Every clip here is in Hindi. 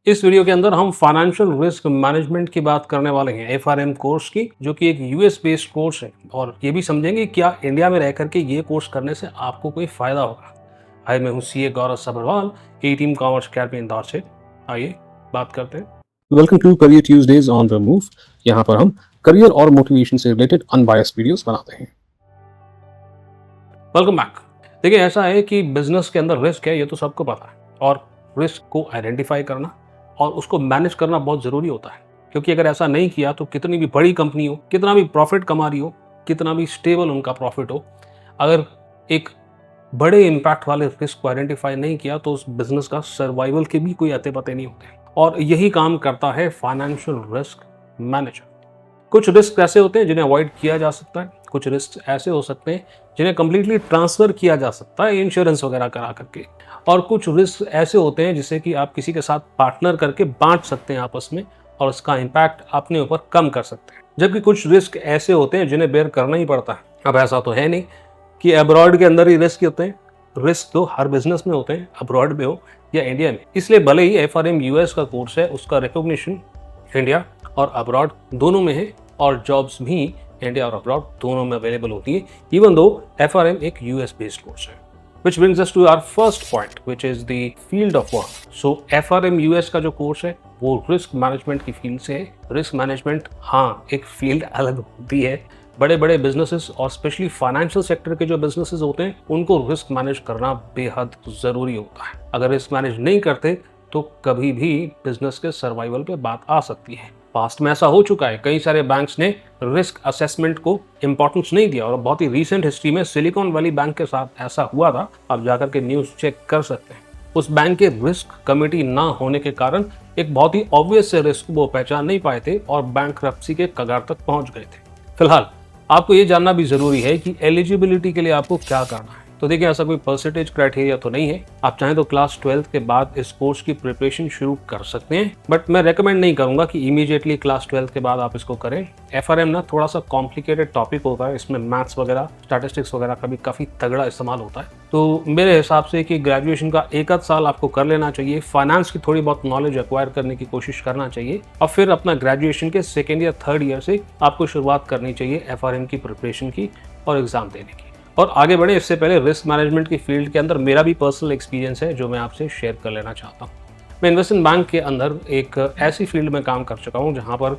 इस वीडियो के अंदर हम फाइनेंशियल रिस्क मैनेजमेंट की बात करने वाले हैं, एफआरएम कोर्स की, जो कि एक यूएस बेस्ड कोर्स है। और ये भी समझेंगे क्या इंडिया में रह करके ये कोर्स करने से आपको कोई फायदा होगा। हाय, मैं हूँ CA Gaurav Sabharwal, A team commerce academy Indore से। आइए बात करते हैं। Welcome to career Tuesdays on the move. यहाँ पर हम करियर और मोटिवेशन से रिलेटेड अनबायस्ड वीडियोस बनाते हैं। Welcome back. देखिए, ऐसा है कि बिजनेस के अंदर रिस्क है, ये तो सबको पता है। और रिस्क को आइडेंटिफाई करना और उसको मैनेज करना बहुत ज़रूरी होता है, क्योंकि अगर ऐसा नहीं किया तो कितनी भी बड़ी कंपनी हो, कितना भी प्रॉफिट कमा रही हो, कितना भी स्टेबल उनका प्रॉफिट हो, अगर एक बड़े इम्पैक्ट वाले रिस्क को आइडेंटिफाई नहीं किया तो उस बिजनेस का सर्वाइवल के भी कोई अते पते नहीं होते। और यही काम करता है फाइनेंशियल रिस्क मैनेजर। कुछ रिस्क ऐसे होते हैं जिन्हें अवॉइड किया जा सकता है, कुछ रिस्क ऐसे हो सकते हैं जिन्हें कम्प्लीटली ट्रांसफ़र किया जा सकता है इंश्योरेंस वगैरह करा करके, और कुछ रिस्क ऐसे होते हैं जिसे कि आप किसी के साथ पार्टनर करके बांट सकते हैं आपस में, और उसका इम्पैक्ट अपने ऊपर कम कर सकते हैं। जबकि कुछ रिस्क ऐसे होते हैं जिन्हें बेयर करना ही पड़ता है। अब ऐसा तो है नहीं कि अब्रॉड के अंदर ही रिस्क होते हैं, रिस्क तो हर बिजनेस में होते हैं, अब्रॉड में हो या इंडिया में। इसलिए भले ही एफआरएम यूएस का कोर्स है, उसका रिकॉग्निशन इंडिया और अब्रॉड दोनों में है, और जॉब्स भी इंडिया और अब्रॉड दोनों में अवेलेबल होती है, इवन दो एफआरएम एक यूएस बेस्ड कोर्स है। Which brings us to our first point, which is the field of work. So FRM US का जो कोर्स है वो रिस्क मैनेजमेंट की फील्ड से है। रिस्क मैनेजमेंट, हाँ, एक फील्ड अलग होती है। बड़े बड़े बिजनेसेस और स्पेशली फाइनेंशियल सेक्टर के जो बिजनेसेस होते हैं उनको रिस्क मैनेज करना बेहद ज़रूरी होता है। अगर रिस्क मैनेज नहीं करते तो कभी भी बिजनेस के सर्वाइवल पे बात आ सकती है। पास्ट में ऐसा हो चुका है, कई सारे बैंक्स ने रिस्क असेसमेंट को इंपॉर्टेंस नहीं दिया, और बहुत ही रीसेंट हिस्ट्री में सिलिकॉन वैली बैंक के साथ ऐसा हुआ था। आप जाकर के न्यूज़ चेक कर सकते हैं। उस बैंक के रिस्क कमेटी ना होने के कारण एक बहुत ही ऑब्वियस से रिस्क वो पहचान नहीं पाए थे और बैंकरप्सी के कगार तक पहुंच गए थे। फिलहाल आपको ये जानना भी जरूरी है कि एलिजिबिलिटी के लिए आपको क्या करना है। तो देखिए, ऐसा कोई परसेंटेज क्राइटेरिया तो नहीं है। आप चाहें तो क्लास 12th के बाद इस कोर्स की प्रिपरेशन शुरू कर सकते हैं, बट मैं रेकमेंड नहीं करूंगा कि इमीडिएटली क्लास 12th के बाद आप इसको करें। एफआरएम ना थोड़ा सा कॉम्प्लिकेटेड टॉपिक होता है, इसमें मैथ्स वगैरह, स्टैटिस्टिक्स वगैरह का भी काफ़ी तगड़ा इस्तेमाल होता है। तो मेरे हिसाब से कि ग्रेजुएशन का एक आध साल आपको कर लेना चाहिए, फाइनेंस की थोड़ी बहुत नॉलेज एक्वायर करने की कोशिश करना चाहिए, और फिर अपना ग्रेजुएशन के सेकेंड या थर्ड ईयर से आपको शुरुआत करनी चाहिए एफआरएम की प्रिपरेशन की और एग्जाम देने की। और आगे बढ़े इससे पहले रिस्क मैनेजमेंट की फील्ड के अंदर मेरा भी पर्सनल एक्सपीरियंस है जो मैं आपसे शेयर कर लेना चाहता हूँ। मैं इन्वेस्टमेंट बैंक के अंदर एक ऐसी फील्ड में काम कर चुका हूँ जहाँ पर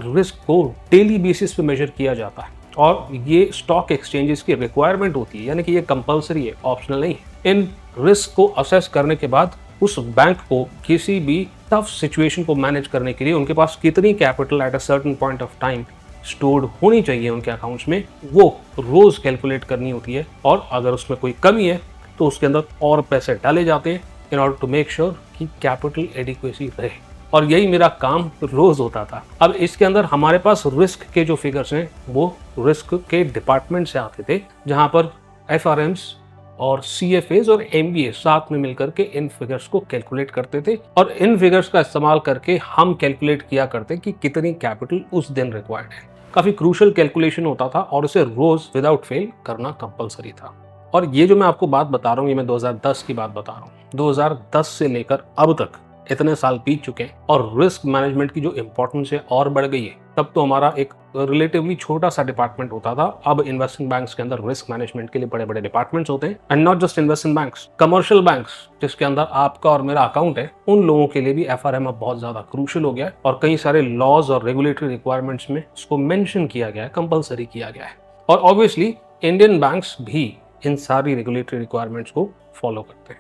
रिस्क को डेली बेसिस पे मेजर किया जाता है, और ये स्टॉक एक्सचेंजेस की रिक्वायरमेंट होती है, यानी कि ये कंपलसरी है, ऑप्शनल नहीं है। इन रिस्क को असेस करने के बाद उस बैंक को किसी भी टफ सिचुएशन को मैनेज करने के लिए उनके पास कितनी capital at a certain point of time stored होनी चाहिए उनके अकाउंट्स में, वो रोज कैलकुलेट करनी होती है। और अगर उसमें कोई कमी है तो उसके अंदर और पैसे डाले जाते हैं in order to make sure कि कैपिटल एडिक्वेसी रहे। और यही मेरा काम रोज होता था। अब इसके अंदर हमारे पास रिस्क के जो फिगर्स हैं वो रिस्क के डिपार्टमेंट से आते थे, जहां पर एफआरएम्स और सीएफएस और एमबीए साथ में मिलकर के इन फिगर्स को कैलकुलेट करते थे, और इन फिगर्स का इस्तेमाल करके हम कैलकुलेट किया करते कि कितनी कैपिटल उस दिन रिक्वायर्ड है। काफी क्रूशियल कैलकुलेशन होता था और उसे रोज विदाउट फेल करना कंपलसरी था। और ये जो मैं आपको बात बता रहा हूँ, ये मैं 2010 की बात बता रहा हूँ। 2010 से लेकर अब तक इतने साल बीत चुके हैं और रिस्क मैनेजमेंट की जो इंपॉर्टेंस है और बढ़ गई है। तब तो हमारा एक रिलेटिवली छोटा सा डिपार्टमेंट होता था, अब इन्वेस्टमेंट बैंक्स के अंदर रिस्क मैनेजमेंट के लिए बड़े बड़े डिपार्टमेंट्स होते हैं। And not just investment banks, commercial banks जिसके अंदर आपका और मेरा अकाउंट है, उन लोगों के लिए भी एफआरएम अब बहुत ज्यादा क्रूशियल हो गया है, और कई सारे लॉज और रेगुलेटरी रिक्वायरमेंट्स में इसको मेंशन किया गया है, कंपलसरी किया गया है। और ऑब्वियसली इंडियन बैंक्स भी इन सारी रेगुलेटरी रिक्वायरमेंट्स को फॉलो करते हैं।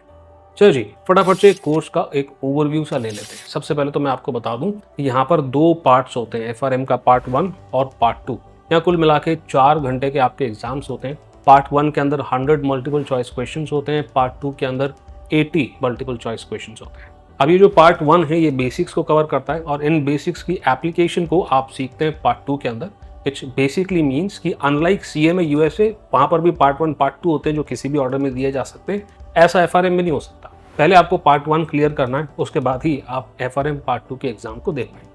चलो जी, फटाफट से कोर्स का एक ओवरव्यू सा ले लेते हैं। सबसे पहले तो मैं आपको बता दूं कि यहाँ पर दो पार्ट्स होते हैं, एफआरएम का पार्ट 1 और पार्ट 2। यहाँ कुल मिला के 4 घंटे के आपके एग्जाम्स होते हैं। पार्ट 1 के अंदर 100 मल्टीपल चॉइस क्वेश्चन होते हैं, पार्ट 2 के अंदर 80 मल्टीपल चॉइस क्वेश्चन होते हैं। अब ये जो पार्ट 1 है ये बेसिक्स को कवर करता है, और इन बेसिक्स की एप्लीकेशन को आप सीखते हैं पार्ट 2 के अंदर। इट्स बेसिकली मीन्स कि अनलाइक सीएमए यूएसए, वहाँ पर भी पार्ट 1 पार्ट 2 होते हैं जो किसी भी ऑर्डर में दिए जा सकते हैं, ऐसा एफआरएम में नहीं हो सकता। पहले आपको पार्ट 1 क्लियर करना है, उसके बाद ही आप एफआरएम पार्ट 2 के एग्जाम को दे पाएंगे।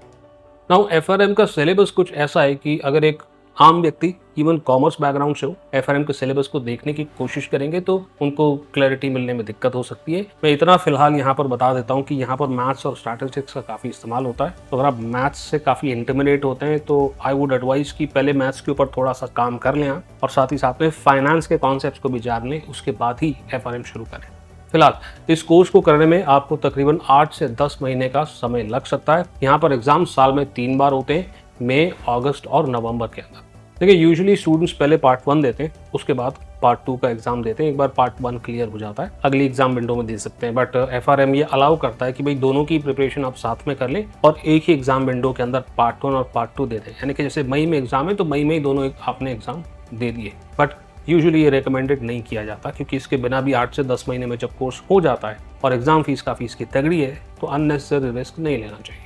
नाउ एफआरएम का सिलेबस कुछ ऐसा है कि अगर एक आम व्यक्ति इवन कॉमर्स बैकग्राउंड से हो एफआरएम के सिलेबस को देखने की कोशिश करेंगे तो उनको क्लैरिटी मिलने में दिक्कत हो सकती है। मैं इतना फिलहाल यहाँ पर बता देता हूँ कि यहाँ पर मैथ्स और स्टैटिस्टिक्स का काफ़ी इस्तेमाल होता है। तो अगर आप मैथ्स से काफ़ी इंटिमिडेट होते हैं तो आई वुड एडवाइस कि पहले मैथ्स के ऊपर थोड़ा सा काम कर लें और साथ ही साथ में फाइनेंस के कॉन्सेप्ट को भी जान लें, उसके बाद ही एफआरएम शुरू करें। फिलहाल इस कोर्स को करने में आपको तकरीबन 8 से 10 महीने का समय लग सकता है। यहाँ पर एग्जाम साल में 3 बार होते हैं, मई, अगस्त और नवंबर के अंदर। देखिए यूजुअली स्टूडेंट्स पहले पार्ट 1 देते हैं, उसके बाद पार्ट 2 का एग्जाम देते हैं। एक बार पार्ट 1 क्लियर हो जाता है अगली एग्जाम विंडो में दे सकते हैं, बट एफआरएम ये अलाउ करता है कि भाई दोनों की प्रिपरेशन आप साथ में कर लें और एक ही एग्जाम विंडो के अंदर पार्ट 1 और पार्ट 2 दे दें। यानी कि जैसे मई में एग्जाम है तो मई में ही दोनों आपने एग्जाम दे दिए। बट यूजुअली ये रिकमेंडेड नहीं किया जाता क्योंकि इसके बिना भी 8 से 10 महीने में जब कोर्स हो जाता है और एग्जाम फीस काफ़ी इसकी तगड़ी है तो अननेसेसरी रिस्क नहीं लेना चाहिए।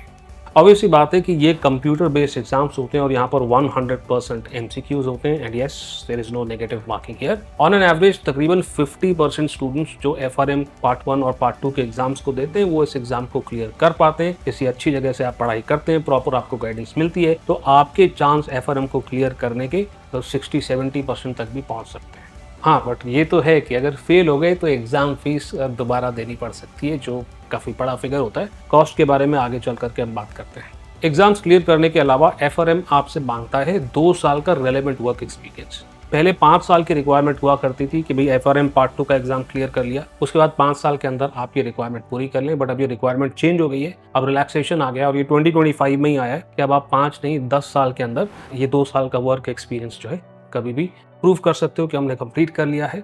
ऑब्वियसली बात है कि ये कंप्यूटर बेस्ड एग्जाम्स होते हैं और यहाँ पर 100% एमसीक्यूज होते हैं and yes there is no negative marking here. On an average तकरीबन 50% स्टूडेंट्स जो एफआरएम पार्ट 1 और पार्ट 2 के एग्जाम्स को देते हैं वो इस एग्जाम को क्लियर कर पाते हैं। किसी अच्छी जगह से आप पढ़ाई करते हैं, प्रॉपर आपको गाइडेंस मिलती है तो आपके चांस एफआरएम को क्लियर करने के तो 60-70% तक भी पहुँच सकते हैं। हाँ, बट ये तो है कि अगर फेल हो गए तो एग्जाम फीस दोबारा देनी पड़ सकती है, जो काफ़ी बड़ा फिगर होता है। कॉस्ट के बारे में आगे चल करके हम बात करते हैं। एग्जाम्स क्लियर करने के अलावा एफआरएम आपसे मांगता है 2 साल का रेलेवेंट वर्क एक्सपीरियंस। पहले 5 साल की रिक्वायरमेंट हुआ करती थी कि भाई एफआरएम पार्ट 2 का एग्जाम क्लियर कर लिया, उसके बाद 5 साल के अंदर आप ये रिक्वायरमेंट पूरी कर लें। बट अब ये रिक्वायरमेंट चेंज हो गई है, अब रिलैक्सेशन आ गया और ये 2025 में ही आया है कि अब आप 5 नहीं 10 साल के अंदर ये 2 साल का वर्क एक्सपीरियंस जो है कभी भी प्रूव कर सकते हो कि हमने कंप्लीट कर लिया है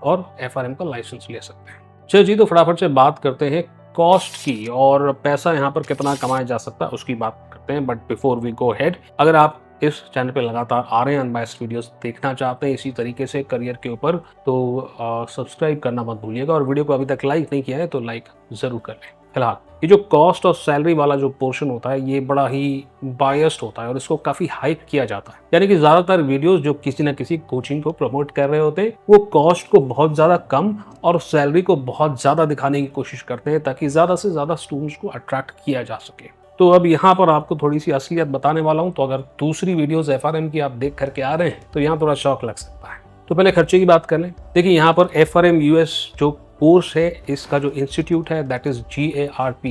और एफआरएम का लाइसेंस ले सकते हैं। चलिए जी, तो फटाफट से बात करते हैं कॉस्ट की और पैसा यहाँ पर कितना कमाया जा सकता है उसकी बात करते हैं। But before we go head, अगर आप इस चैनल पे लगातार आ रहे हैं अनबायस्ड वीडियोस देखना चाहते हैं इसी तरीके से करियर के ऊपर तो सब्सक्राइब करना मत भूलिएगा और वीडियो को अभी तक लाइक नहीं किया है तो लाइक जरूर कर लें। फिलहाल ये जो कॉस्ट और सैलरी वाला जो पोर्शन होता है ये बड़ा ही बायस्ड होता है और इसको काफी हाइप किया जाता है। यानी कि ज्यादातर वीडियोस जो किसी न किसी कोचिंग को प्रमोट कर रहे होते हैं वो कॉस्ट को बहुत ज्यादा कम और सैलरी को बहुत ज्यादा दिखाने की कोशिश करते हैं ताकि ज्यादा से ज्यादा स्टूडेंट्स को अट्रैक्ट किया जा सके। तो अब यहाँ पर आपको थोड़ी सी असलियत बताने वाला हूँ, तो अगर दूसरी वीडियोस एफआरएम की आप देख करके आ रहे हैं तो यहाँ थोड़ा शौक लग सकता है। तो पहले खर्चे की बात कर लें। देखिए यहाँ पर एफआरएम यूएस जो कोर्स है इसका जो इंस्टीट्यूट है दैट इज GARP,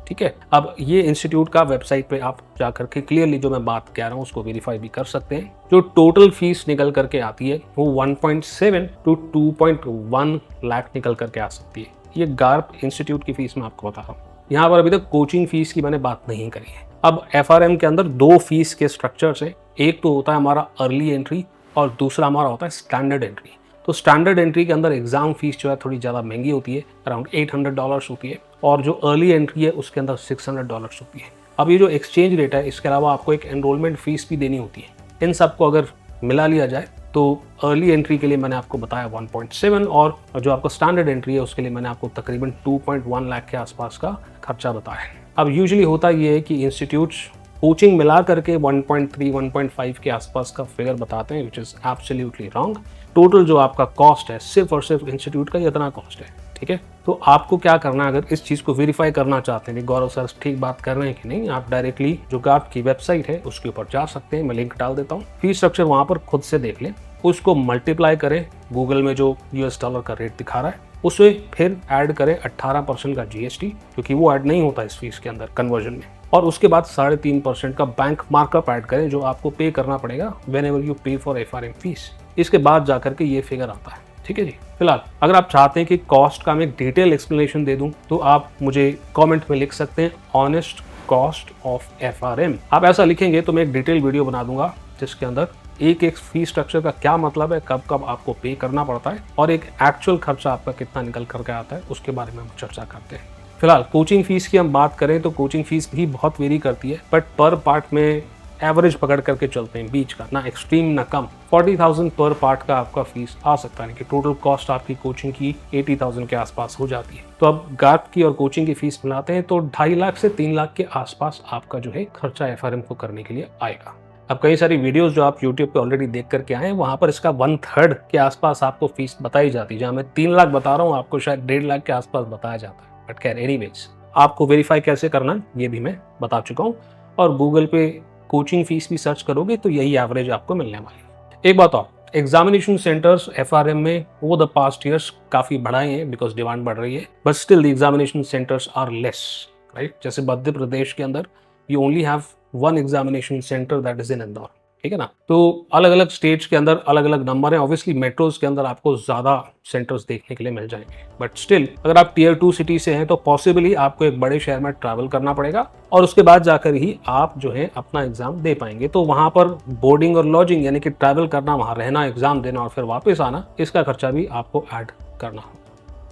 ठीक है। अब ये इंस्टीट्यूट का वेबसाइट पे आप जाकर के क्लियरली जो मैं बात कह रहा हूँ उसको वेरीफाई भी कर सकते हैं। जो टोटल फीस निकल करके आती है वो 1.7 to 2.1 लाख निकल करके आ सकती है। ये गार्प इंस्टीट्यूट की फीस मैं आपको बता रहा हूँ। यहाँ पर अभी तक कोचिंग फीस की मैंने बात नहीं करी है। अब एफआरएम के अंदर 2 फीस के स्ट्रक्चर्स हैं, एक तो होता है हमारा अर्ली एंट्री और दूसरा हमारा होता है स्टैंडर्ड एंट्री। तो स्टैंडर्ड एंट्री के अंदर एग्जाम फीस जो है थोड़ी ज़्यादा महंगी होती है, अराउंड $800 होती है, और जो अर्ली एंट्री है उसके अंदर $600 होती है। अब ये जो एक्सचेंज रेट है इसके अलावा आपको एक एनरोलमेंट फीस भी देनी होती है। इन सबको अगर मिला लिया जाए तो अर्ली एंट्री के लिए मैंने आपको बताया 1.7 और जो आपका स्टैंडर्ड एंट्री है उसके लिए मैंने आपको तकरीबन 2.1 लाख के आसपास का खर्चा बताया है। अब यूजुअली होता ये है कि इंस्टीट्यूट्स कोचिंग मिला करके 1.3 1.5 के आसपास का फिगर बताते हैं, which is absolutely wrong. Total जो आपका कॉस्ट है सिर्फ और सिर्फ इंस्टीट्यूट का इतना कॉस्ट है, ठीक है। तो आपको क्या करना है, अगर इस चीज़ को वेरीफाई करना चाहते हैं कि गौरव सर ठीक बात कर रहे हैं कि नहीं, आप डायरेक्टली जो गार्प की वेबसाइट है उसके ऊपर जा सकते हैं। मैं लिंक डाल देता हूँ। फीस स्ट्रक्चर वहाँ पर खुद से देख लें, उसको मल्टीप्लाई करें गूगल में जो $US का रेट दिखा रहा है उसे, फिर ऐड करें 18% का GST, क्योंकि वो ऐड नहीं होता इस फीस के अंदर कन्वर्जन में, और उसके बाद 3.5% का बैंक मार्कअप ऐड करें जो आपको पे करना पड़ेगा व्हेनेवर यू पे फॉर एफआरएम फीस। इसके बाद जाकर के ये फिगर आता है, ठीक है जी। फिलहाल अगर आप चाहते हैं कि कॉस्ट का मैं एक डिटेल एक्सप्लेनेशन दे दूं तो आप मुझे कमेंट में लिख सकते हैं ऑनेस्ट कॉस्ट ऑफ एफआरएम। आप ऐसा लिखेंगे तो मैं एक डिटेल वीडियो बना दूंगा जिसके अंदर एक एक फीस स्ट्रक्चर का क्या मतलब है, कब कब आपको पे करना पड़ता है और एक एक्चुअल खर्चा आपका कितना निकल करके आता है उसके बारे में हम चर्चा करते हैं। फिलहाल कोचिंग फीस की हम बात करें तो कोचिंग फीस भी बहुत वेरी करती है, बट पर पार्ट में एवरेज पकड़ करके चलते हैं, बीच का, ना एक्सट्रीम ना कम। 40,000 पर पार्ट का आपका फीस आ सकता है कि टोटल कॉस्ट आपकी कोचिंग की 80,000 के आसपास हो जाती है। तो अब गार्प की और कोचिंग की फीस मिलाते हैं तो 2.5 लाख से 3 लाख के आसपास आपका जो है खर्चा एफआरएम को करने के लिए आएगा। अब कई सारी वीडियोस जो आप YouTube पे ऑलरेडी देख करके आए हैं वहां पर इसका 1/3 के आसपास आपको फीस बताई जाती है। जहां मैं 3 लाख बता रहा हूँ आपको शायद 1.5 लाख के आसपास बताया जाता है। बट खैर एनीवेज, आपको वेरीफाई कैसे करना ये भी मैं बता चुका हूँ, और गूगल पे कोचिंग फीस भी सर्च करोगे तो यही एवरेज आपको मिलने वाली है। एक बात और, एग्जामिनेशन सेंटर्स एफआरएम में ओवर द पास्ट ईयर्स काफ़ी बढ़ाए हैं बिकॉज डिमांड बढ़ रही है, but still the examination centres are less, right. जैसे मध्य प्रदेश के अंदर you only have one examination centre that is in Indore, ठीक है ना। तो अलग अलग स्टेट्स के अंदर अलग अलग नंबर है। ऑब्वियसली मेट्रोज के अंदर आपको ज़्यादा सेंटर्स देखने के लिए मिल जाएंगे, बट स्टिल अगर आप टियर 2 सिटी से हैं तो पॉसिबली आपको एक बड़े शहर में ट्रैवल करना पड़ेगा और उसके बाद जाकर ही आप जो है अपना एग्जाम दे पाएंगे। तो वहाँ पर बोर्डिंग और लॉजिंग यानी कि ट्रैवल करना, वहाँ रहना, एग्जाम देना और फिर वापस आना, इसका खर्चा भी आपको ऐड करना हो।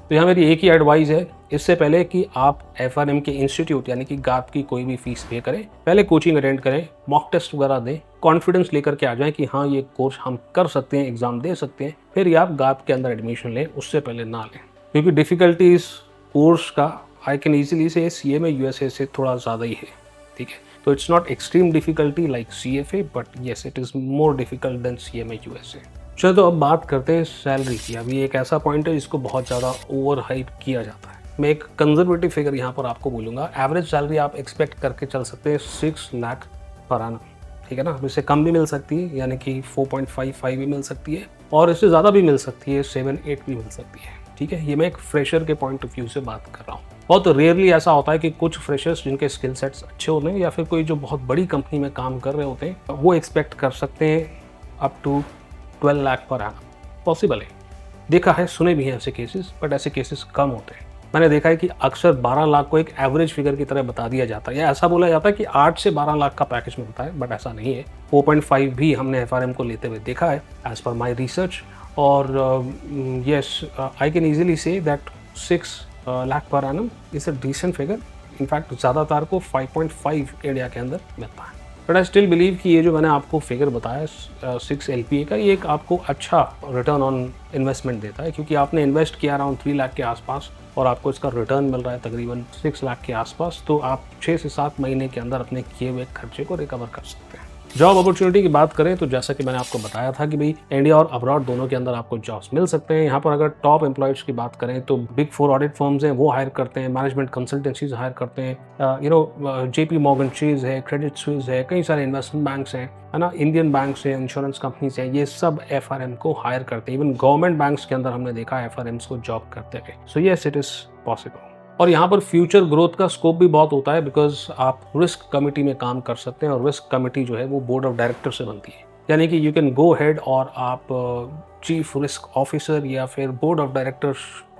तो यहाँ मेरी एक ही एडवाइस है, इससे पहले कि आप एफआरएम के इंस्टीट्यूट यानी कि गाप की कोई भी फीस पे करें, पहले कोचिंग अटेंड करें, मॉक टेस्ट वगैरह दें, कॉन्फिडेंस लेकर के आ जाएं कि हाँ ये कोर्स हम कर सकते हैं, एग्जाम दे सकते हैं, फिर ही आप गाप के अंदर एडमिशन लें, उससे पहले ना लें। क्योंकि डिफिकल्टीज कोर्स का आई कैन ईजिली से सीएमए यूएसए से थोड़ा ज़्यादा ही है, ठीक है। तो it's not extreme difficulty like CFA, but yes it is more difficult than CMA USA. चलो तो अब बात करते हैं सैलरी की। अभी एक ऐसा पॉइंट है जिसको बहुत ज़्यादा ओवर हाइप किया जाता है। मैं एक कंजर्वेटिव फिगर यहाँ पर आपको बोलूँगा, एवरेज सैलरी आप एक्सपेक्ट करके चल सकते हैं 6 लाख पर आना, ठीक है ना। इससे कम भी मिल सकती है, यानी कि 4.55 भी मिल सकती है, और इससे ज़्यादा भी मिल सकती है, 7-8 भी मिल सकती है, ठीक है। ये मैं एक फ्रेशर के पॉइंट ऑफ व्यू से बात कर रहा हूँ। बहुत रेयरली ऐसा होता है कि कुछ फ्रेशर्स जिनके स्किल सेट्स अच्छे होते हैं या फिर कोई जो बहुत बड़ी कंपनी में काम कर रहे होते हैं, वो एक्सपेक्ट कर सकते हैं अप टू 12 लाख पर आना। पॉसिबल है, देखा है, सुने भी हैं ऐसे केसेस, बट ऐसे केसेस कम होते हैं। मैंने देखा है कि अक्सर 12 लाख को एक एवरेज फिगर की तरह बता दिया जाता है, या ऐसा बोला जाता है कि 8 से 12 लाख का पैकेज मिलता है, बट ऐसा नहीं है। 4.5 भी हमने एफआरएम को लेते हुए देखा है एज पर माई रिसर्च। और येस, आई कैन ईजिली से that 6 lakh per annum is a decent figure. In fact ज़्यादातर को 5.5 एरिया के अंदर मिलता है। बट आई स्टिल बिलीव कि ये जो मैंने आपको फिगर बताया 6 LPA का, ये एक आपको अच्छा रिटर्न ऑन इन्वेस्टमेंट देता है, क्योंकि आपने इन्वेस्ट किया अराउंड 3 लाख के आसपास और आपको इसका रिटर्न मिल रहा है तकरीबन 6 लाख के आसपास। तो आप 6 से 7 महीने के अंदर अपने किए हुए खर्चे को रिकवर कर सकते हैं। जॉब अपॉर्चुनिटी की बात करें तो जैसा कि मैंने आपको बताया था कि भाई इंडिया और अब्रॉड दोनों के अंदर आपको जॉब्स मिल सकते हैं। यहाँ पर अगर टॉप एम्प्लॉयज की बात करें तो बिग 4 ऑडिट फर्म्स हैं, वो हायर करते हैं, मैनेजमेंट कंसल्टेंसीज हायर करते हैं, JP मॉर्गन चेज है, क्रेडिट स्विस है, कई सारे इन्वेस्टमेंट बैंक्स हैं, है ना, इंडियन बैंक्स हैं, इंश्योरेंस कंपनीज हैं, ये सब एफआरएम को हायर करते हैं। इवन गवर्नमेंट बैंक्स के अंदर हमने देखा है एफआरएम्स को जॉब करते हुए। So yes, it is possible. और यहाँ पर फ्यूचर ग्रोथ का स्कोप भी बहुत होता है, बिकॉज आप रिस्क कमेटी में काम कर सकते हैं, और रिस्क कमेटी जो है वो बोर्ड ऑफ डायरेक्टर से बनती है, यानी कि यू कैन गो हेड और आप चीफ रिस्क ऑफिसर या फिर बोर्ड ऑफ डायरेक्टर्स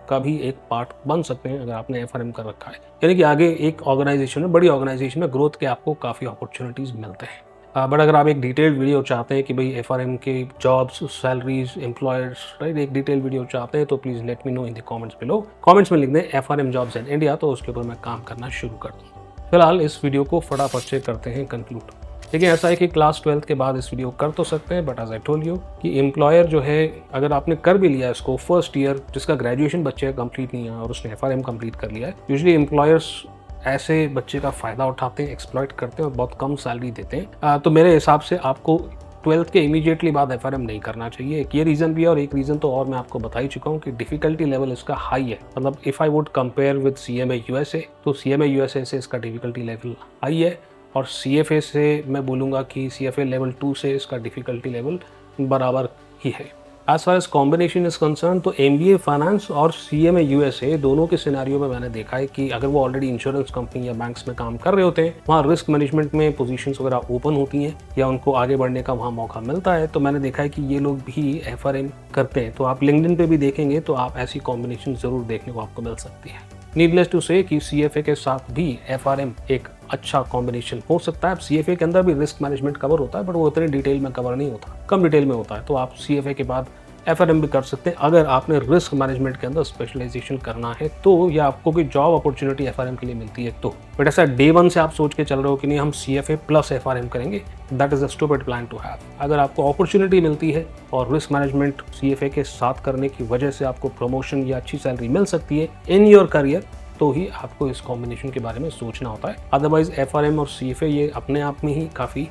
का भी एक पार्ट बन सकते हैं अगर आपने एफआरएम कर रखा है। यानी कि आगे एक ऑर्गेनाइजेशन में, बड़ी ऑर्गेनाइजेशन में ग्रोथ के आपको काफ़ी अपॉर्चुनिटीज़ मिलते हैं। बट अगर आप एक डिटेल्ड वीडियो चाहते हैं कि भाई एफआरएम के जॉब्स, सैलरीज, एम्प्लॉयर्स, राइट, एक डिटेल वीडियो चाहते हैं तो please let me know in the comments below. Comments में लिख दें एफआरएम जॉब्स इन इंडिया, तो उसके ऊपर मैं काम करना शुरू कर दूँ। फिलहाल इस वीडियो को फटाफट से करते हैं कंक्लूड। लेकिन ऐसा है कि क्लास 12th के बाद इस वीडियो कर तो सकते हैं, but as I told you कि एम्प्लॉयर जो है, अगर आपने कर भी लिया इसको फर्स्ट ईयर, जिसका ग्रेजुएशन बच्चे का कंप्लीट नहीं है और उसने एफआरएम कंप्लीट कर लिया है, यूजुअली एम्प्लॉयर्स ऐसे बच्चे का फ़ायदा उठाते हैं, एक्सप्लॉइट करते हैं और बहुत कम सैलरी देते हैं। तो मेरे हिसाब से आपको 12th के इमीडिएटली बाद एफआरएम नहीं करना चाहिए। एक ये रीज़न भी है, और एक रीज़न तो और मैं आपको बता ही चुका हूँ कि डिफ़िकल्टी लेवल इसका हाई है। मतलब if I would compare with CMA USA, तो CMA USA से इसका डिफ़िकल्टी लेवल हाई है, और CFA से मैं बोलूँगा कि CFA लेवल 2 से इसका डिफ़िकल्टी लेवल बराबर ही है। As far as combination is concern, तो MBA फाइनेंस और CMA USA दोनों के सिनेरियो में मैंने देखा है कि अगर वो ऑलरेडी इंश्योरेंस कंपनी या बैंक्स में काम कर रहे होते हैं, वहाँ रिस्क मैनेजमेंट में पोजीशंस वगैरह ओपन होती हैं या उनको आगे बढ़ने का वहाँ मौका मिलता है, तो मैंने देखा है कि ये लोग भी एफआरएम करते हैं। तो आप लिंक्डइन पे भी देखेंगे तो आप ऐसी कॉम्बिनेशन ज़रूर देखने को आपको मिल सकती है। नीडलेस टू से कि CFA के साथ भी एफआरएम एक अच्छा कॉम्बिनेशन हो सकता है। CFA के अंदर भी रिस्क मैनेजमेंट कवर होता है, बट वो इतने डिटेल में कवर नहीं होता, कम डिटेल में होता है। तो आप CFA के बाद एफआरएम भी कर सकते हैं अगर आपने रिस्क मैनेजमेंट के अंदर स्पेशलाइजेशन करना है तो, या आपको कोई जॉब अपॉर्चुनिटी एफआरएम के लिए मिलती है तो। बट ऐसा डे 1 से आप सोच के चल रहे हो कि नहीं हम CFA प्लस एफआरएम करेंगे, that is a stupid plan to have. अगर आपको अपॉर्चुनिटी मिलती है और रिस्क मैनेजमेंट CFA के साथ करने की वजह से आपको प्रमोशन या अच्छी सैलरी मिल सकती है इन योर करियर, तो ही आपको इस कॉम्बिनेशन के बारे में सोचना होता है। अदरवाइज एफआरएम और CFA ये अपने आप में ही काफ़ी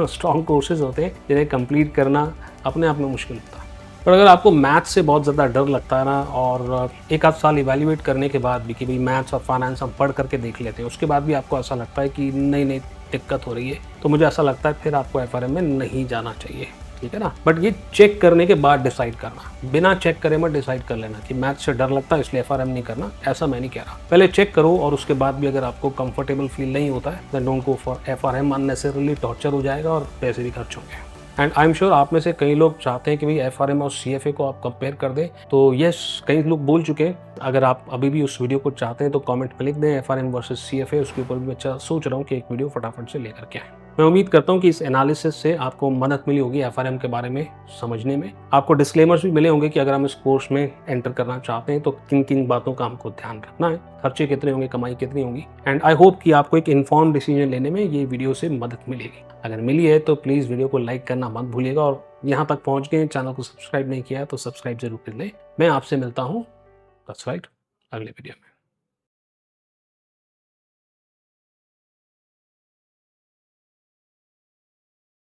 स्ट्रॉन्ग कोर्सेज होते हैं जिन्हें कंप्लीट करना अपने आप में मुश्किल होता है। पर अगर आपको मैथ्स से बहुत ज़्यादा डर लगता है ना, और एक आध साल इवैल्यूएट करने के बाद भी कि भाई मैथ्स और फाइनेंस हम पढ़ करके देख लेते हैं, उसके बाद भी आपको ऐसा लगता है कि नहीं दिक्कत हो रही है तो मुझे ऐसा लगता है फिर आपको एफआरएम में नहीं जाना चाहिए, ठीक है ना। बट ये चेक करने के बाद डिसाइड करना, बिना चेक करे मत डिसाइड कर लेना कि मैथ से डर लगता है इसलिए एफआरएम नहीं करना, ऐसा मैं नहीं कह रहा। पहले चेक करो और उसके बाद भी अगर आपको कंफर्टेबल फील नहीं होता है then don't go for FRM, unnecessarily torture हो जाएगा और पैसे भी खर्च होंगे। एंड आई एम श्योर आप में से कई लोग चाहते हैं कि भाई एफआरएम और सीएफए को आप कंपेयर कर दें, तो यस कई लोग बोल चुके हैं। अगर आप अभी भी उस वीडियो को चाहते हैं तो कमेंट में लिख दें एफआरएम वर्सेस सीएफए, उसके ऊपर भी मैं सोच रहा हूँ कि एक वीडियो फटाफट से लेकर के आए। मैं उम्मीद करता हूँ कि इस एनालिसिस से आपको मदद मिली होगी एफआरएम के बारे में समझने में। आपको डिस्क्लेमर्स भी मिले होंगे कि अगर हम इस कोर्स में एंटर करना चाहते हैं तो किन किन बातों का हमको ध्यान रखना है, खर्चे कितने होंगे, कमाई कितनी होगी। एंड आई होप कि आपको एक इन्फॉर्म डिसीजन लेने में ये वीडियो से मदद मिलेगी। अगर मिली है तो प्लीज़ वीडियो को लाइक करना मत भूलिएगा, और यहाँ तक पहुँच गए चैनल को सब्सक्राइब नहीं किया है तो सब्सक्राइब जरूर कर लें। मैं आपसे मिलता हूँ, दैट्स राइट, अगले वीडियो में।